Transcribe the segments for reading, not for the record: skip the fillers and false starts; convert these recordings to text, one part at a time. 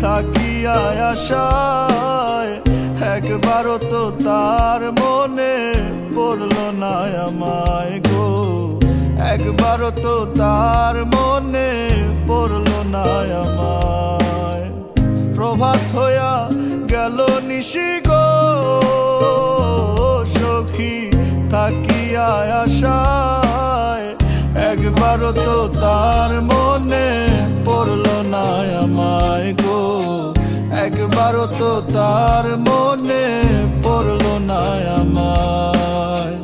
থাকিয়া আশায়, একবারও তো তার মনে পড়লো না আমায় গো, একবারও তো তার মনে পড়লো না আমায়। প্রভাত হইয়া গেল নিশি গো সখী থাকিয়া আশায়, একবারও তো তার মনে পড়লো না আমায় গো, একবারও তো তার মনে পড়লো না আমায়।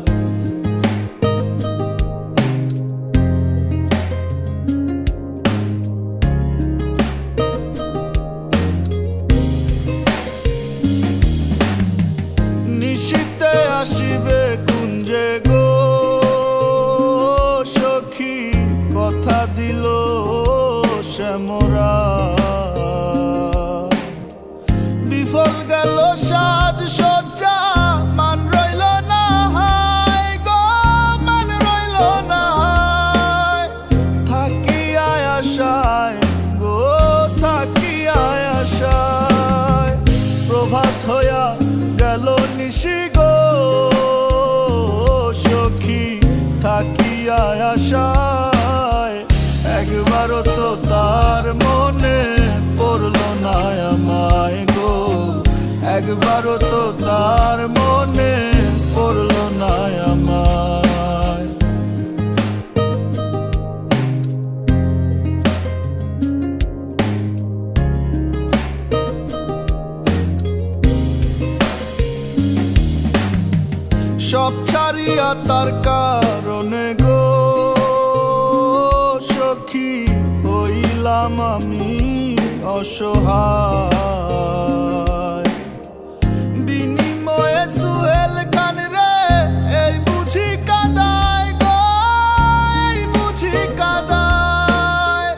নিশীতে আসিবে কুঞ্জে গো সখী, কথা দিল শ্যামরা, বিফল গেল সাজ সজ্জা, মান রইল না হায় গো, মান রইল না হায়। থাকিয়া আশায় গো, থাকিয়া আশায়, প্রভাত হইয়া গেল নিশি গো সখী থাকিয়া আশায়, একবারও তো তার মনে পড়লো না আমায় গো, একবারও তো তার মনে পড়লো না আমায়। সব ছাড়িয়া তার কারণে গো সখী হইলাম আমি অসহায়, বিনিময়ে সুহেল খান রে এই বুঝি কাদায় গো, এই বুঝি কাদায়।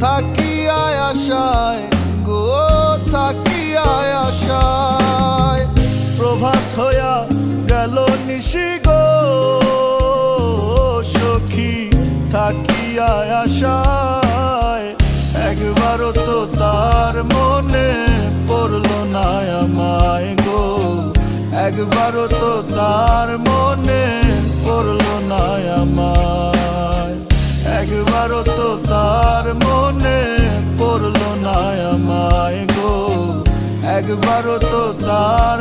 থাকিয়া আশায় গো, থাকিয়া আশায়, প্রভাত হইয়া গেল নিশি গো সখী থাকিয়া আশায়, একবারও তো তার মনে পড়লো না আমায় গো, একবারও তো তার মনে পড়লো না আমায়, একবারও তো তার মনে পড়লো না আমায় গো, একবারও তো তার